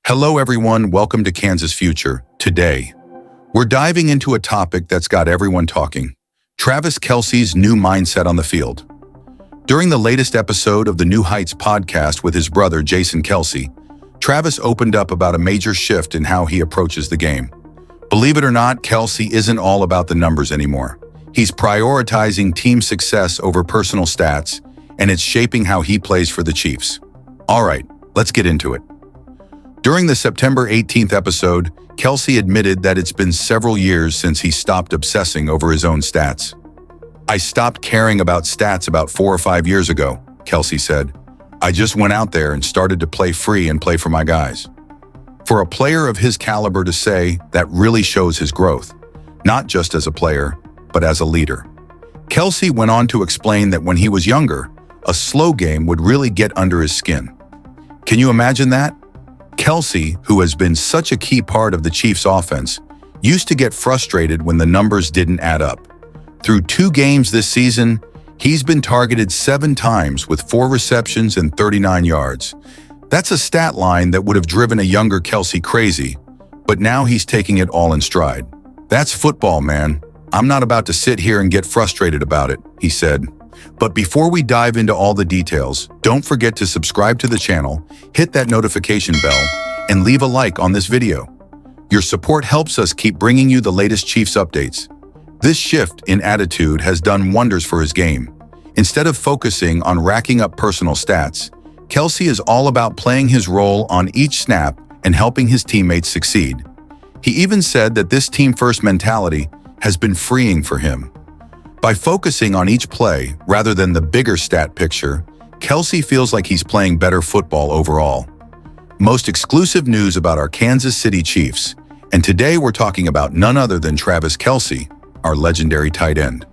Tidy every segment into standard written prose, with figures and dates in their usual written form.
Hello everyone, welcome to Kansas Future. Today, we're diving into a topic that's got everyone talking. Travis Kelce's new mindset on the field. During the latest episode of the New Heights podcast with his brother Jason Kelce, Travis opened up about a major shift in how he approaches the game. Believe it or not, Kelce isn't all about the numbers anymore. He's prioritizing team success over personal stats, and it's shaping how he plays for the Chiefs. All right, let's get into it. During the September 18th episode, Kelce admitted that it's been several years since he stopped obsessing over his own stats. "I stopped caring about stats about 4 or 5 years ago," Kelce said. "I just went out there and started to play free and play for my guys." For a player of his caliber to say that really shows his growth, not just as a player, but as a leader. Kelce went on to explain that when he was younger, a slow game would really get under his skin. Can you imagine that? Kelce, who has been such a key part of the Chiefs' offense, used to get frustrated when the numbers didn't add up. Through 2 games this season, he's been targeted 7 times with 4 receptions and 39 yards. That's a stat line that would have driven a younger Kelce crazy, but now he's taking it all in stride. "That's football, man. I'm not about to sit here and get frustrated about it," he said. But before we dive into all the details, don't forget to subscribe to the channel, hit that notification bell, and leave a like on this video. Your support helps us keep bringing you the latest Chiefs updates. This shift in attitude has done wonders for his game. Instead of focusing on racking up personal stats, Kelce is all about playing his role on each snap and helping his teammates succeed. He even said that this team-first mentality has been freeing for him. By focusing on each play rather than the bigger stat picture, Kelce feels like he's playing better football overall. Most exclusive news about our Kansas City Chiefs, and today we're talking about none other than Travis Kelce, our legendary tight end.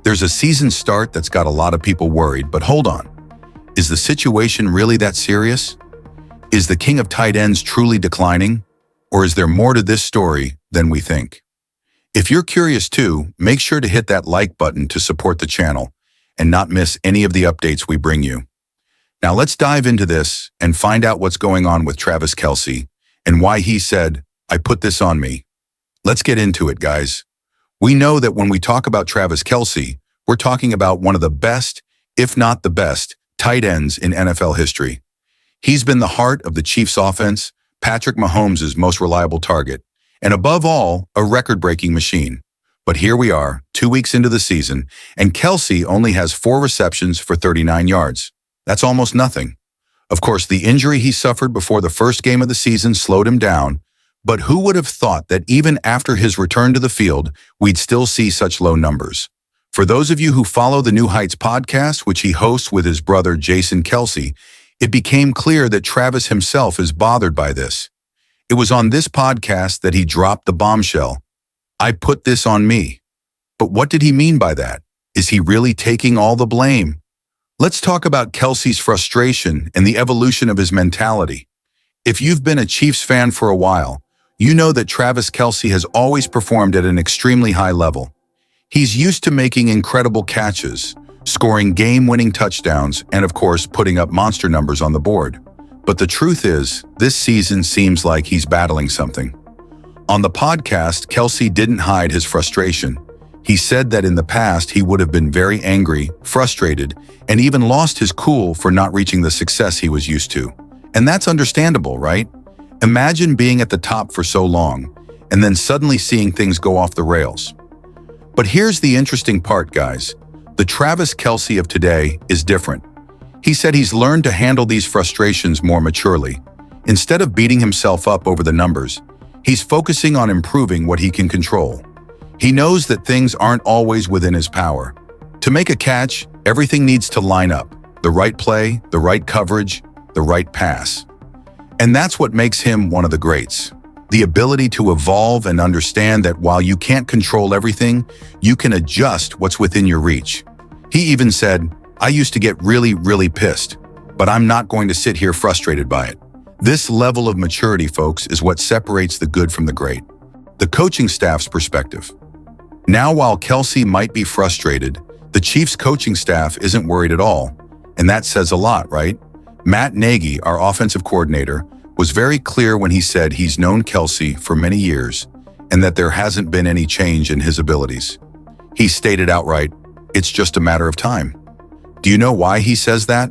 There's a season start that's got a lot of people worried, but hold on. Is the situation really that serious? Is the king of tight ends truly declining? Or is there more to this story than we think? If you're curious too, make sure to hit that like button to support the channel and not miss any of the updates we bring you. Now let's dive into this and find out what's going on with Travis Kelce and why he said, "I put this on me." Let's get into it, guys. We know that when we talk about Travis Kelce, we're talking about one of the best, if not the best, tight ends in NFL history. He's been the heart of the Chiefs' offense, Patrick Mahomes' most reliable target, and above all, a record-breaking machine. But here we are, 2 weeks into the season, and Kelce only has 4 receptions for 39 yards. That's almost nothing. Of course, the injury he suffered before the first game of the season slowed him down, but who would have thought that even after his return to the field, we'd still see such low numbers? For those of you who follow the New Heights podcast, which he hosts with his brother Jason Kelce, it became clear that Travis himself is bothered by this. It was on this podcast that he dropped the bombshell. "I put this on me." But what did he mean by that? Is he really taking all the blame? Let's talk about Kelce's frustration and the evolution of his mentality. If you've been a Chiefs fan for a while, you know that Travis Kelce has always performed at an extremely high level. He's used to making incredible catches, scoring game-winning touchdowns, and of course, putting up monster numbers on the board. But the truth is, this season seems like he's battling something. On the podcast, Kelce didn't hide his frustration. He said that in the past he would have been very angry, frustrated, and even lost his cool for not reaching the success he was used to. And that's understandable, right? Imagine being at the top for so long, and then suddenly seeing things go off the rails. But here's the interesting part, guys. The Travis Kelce of today is different. He said he's learned to handle these frustrations more maturely. Instead of beating himself up over the numbers, he's focusing on improving what he can control. He knows that things aren't always within his power. To make a catch, everything needs to line up. The right play, the right coverage, the right pass. And that's what makes him one of the greats. The ability to evolve and understand that while you can't control everything, you can adjust what's within your reach. He even said, "I used to get really pissed, but I'm not going to sit here frustrated by it." This level of maturity, folks, is what separates the good from the great. The coaching staff's perspective. Now, while Kelce might be frustrated, the Chiefs coaching staff isn't worried at all. And that says a lot, right? Matt Nagy, our offensive coordinator, was very clear when he said he's known Kelsey for many years and that there hasn't been any change in his abilities. He stated outright, "It's just a matter of time." Do you know why he says that?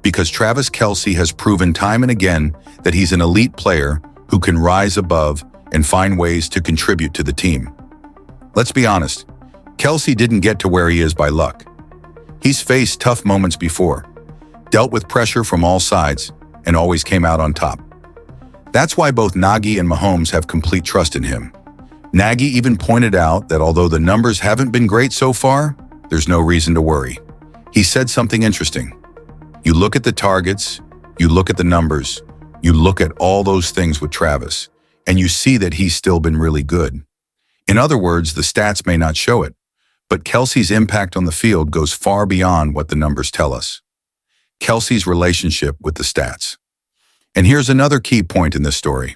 Because Travis Kelce has proven time and again that he's an elite player who can rise above and find ways to contribute to the team. Let's be honest, Kelce didn't get to where he is by luck. He's faced tough moments before, dealt with pressure from all sides, and always came out on top. That's why both Nagy and Mahomes have complete trust in him. Nagy even pointed out that although the numbers haven't been great so far, there's no reason to worry. He said something interesting. You look at the targets, you look at the numbers, you look at all those things with Travis, and you see that he's still been really good. In other words, the stats may not show it, but Kelce's impact on the field goes far beyond what the numbers tell us. Kelce's relationship with the stats. And here's another key point in this story.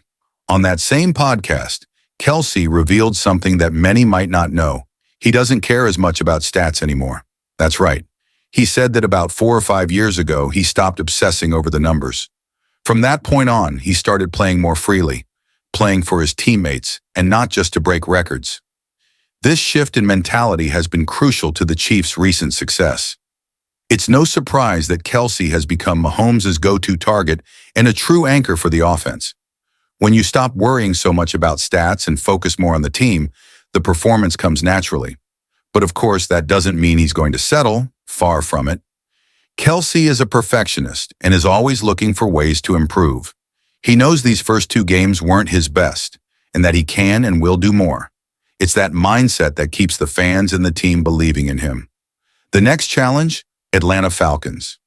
On that same podcast, Kelce revealed something that many might not know. He doesn't care as much about stats anymore. That's right. He said that about 4 or 5 years ago, he stopped obsessing over the numbers. From that point on, he started playing more freely, playing for his teammates, and not just to break records. This shift in mentality has been crucial to the Chiefs' recent success. It's no surprise that Kelce has become Mahomes' go-to target and a true anchor for the offense. When you stop worrying so much about stats and focus more on the team, the performance comes naturally. But of course, that doesn't mean he's going to settle. Far from it. Kelce is a perfectionist and is always looking for ways to improve. He knows these first 2 games weren't his best and that he can and will do more. It's that mindset that keeps the fans and the team believing in him. The next challenge, Atlanta Falcons.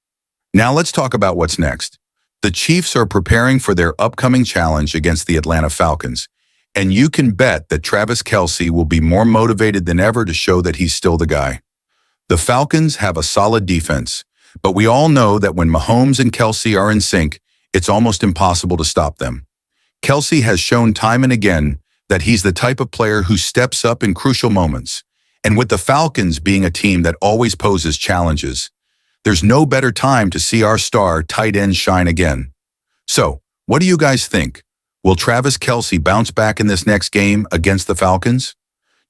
Now let's talk about what's next. The Chiefs are preparing for their upcoming challenge against the Atlanta Falcons, and you can bet that Travis Kelce will be more motivated than ever to show that he's still the guy. The Falcons have a solid defense, but we all know that when Mahomes and Kelce are in sync, it's almost impossible to stop them. Kelce has shown time and again that he's the type of player who steps up in crucial moments. And with the Falcons being a team that always poses challenges, there's no better time to see our star tight end shine again. So, what do you guys think? Will Travis Kelce bounce back in this next game against the Falcons?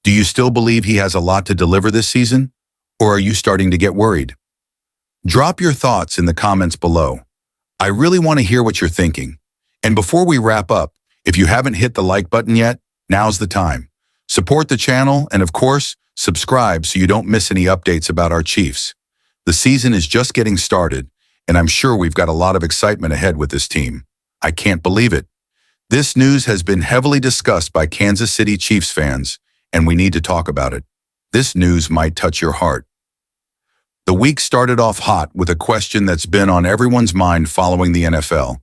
Do you still believe he has a lot to deliver this season? Or are you starting to get worried? Drop your thoughts in the comments below. I really want to hear what you're thinking. And before we wrap up, if you haven't hit the like button yet, now's the time. Support the channel and of course, subscribe so you don't miss any updates about our Chiefs. The season is just getting started, and I'm sure we've got a lot of excitement ahead with this team. I can't believe it. This news has been heavily discussed by Kansas City Chiefs fans, and we need to talk about it. This news might touch your heart. The week started off hot with a question that's been on everyone's mind following the NFL.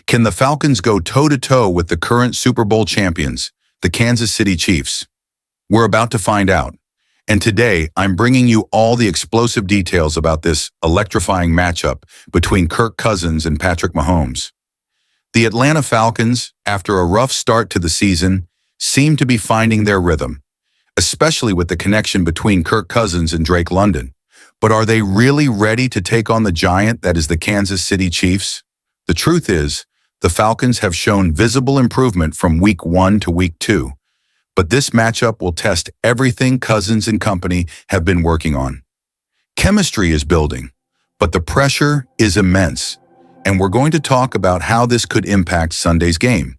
Can the Falcons go toe-to-toe with the current Super Bowl champions, the Kansas City Chiefs? We're about to find out. And today, I'm bringing you all the explosive details about this electrifying matchup between Kirk Cousins and Patrick Mahomes. The Atlanta Falcons, after a rough start to the season, seem to be finding their rhythm, especially with the connection between Kirk Cousins and Drake London. But are they really ready to take on the giant that is the Kansas City Chiefs? The truth is, the Falcons have shown visible improvement from week 1 to week 2. But this matchup will test everything Cousins and company have been working on. Chemistry is building, but the pressure is immense, and we're going to talk about how this could impact Sunday's game.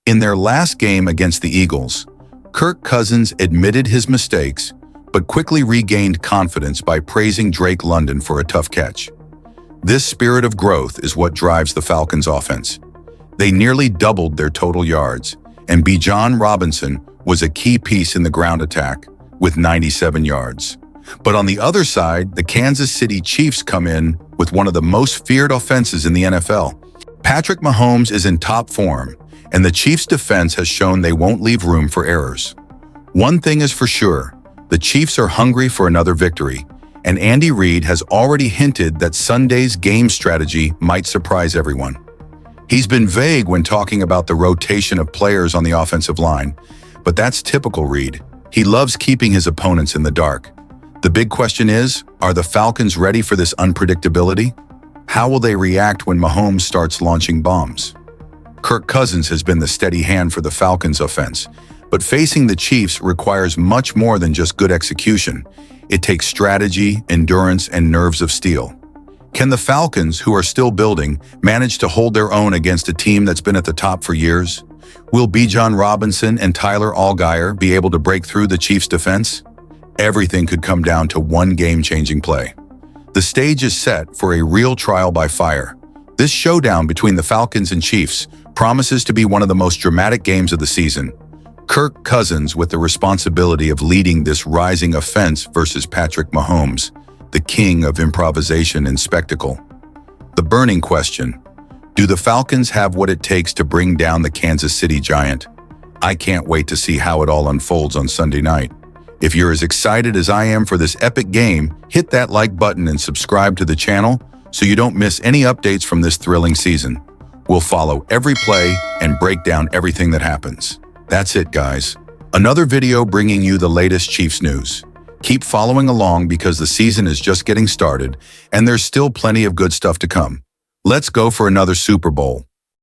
In their last game against the Eagles, Kirk Cousins admitted his mistakes, but quickly regained confidence by praising Drake London for a tough catch. This spirit of growth is what drives the Falcons' offense. They nearly doubled their total yards, and Bijan Robinson was a key piece in the ground attack with 97 yards. But on the other side, the Kansas City Chiefs come in with one of the most feared offenses in the NFL. Patrick Mahomes is in top form, and the Chiefs' defense has shown they won't leave room for errors. One thing is for sure, the Chiefs are hungry for another victory, and Andy Reid has already hinted that Sunday's game strategy might surprise everyone. He's been vague when talking about the rotation of players on the offensive line, but that's typical Reid. He loves keeping his opponents in the dark. The big question is, are the Falcons ready for this unpredictability? How will they react when Mahomes starts launching bombs? Kirk Cousins has been the steady hand for the Falcons' offense, but facing the Chiefs requires much more than just good execution. It takes strategy, endurance, and nerves of steel. Can the Falcons, who are still building, manage to hold their own against a team that's been at the top for years? Will Bijan Robinson and Tyler Allgeier be able to break through the Chiefs' defense? Everything could come down to one game-changing play. The stage is set for a real trial by fire. This showdown between the Falcons and Chiefs promises to be one of the most dramatic games of the season. Kirk Cousins with the responsibility of leading this rising offense versus Patrick Mahomes, the king of improvisation and spectacle. The burning question: do the Falcons have what it takes to bring down the Kansas City Giant? I can't wait to see how it all unfolds on Sunday night. If you're as excited as I am for this epic game, hit that like button and subscribe to the channel so you don't miss any updates from this thrilling season. We'll follow every play and break down everything that happens. That's it, guys. Another video bringing you the latest Chiefs news. Keep following along because the season is just getting started and there's still plenty of good stuff to come. Let's go for another Super Bowl.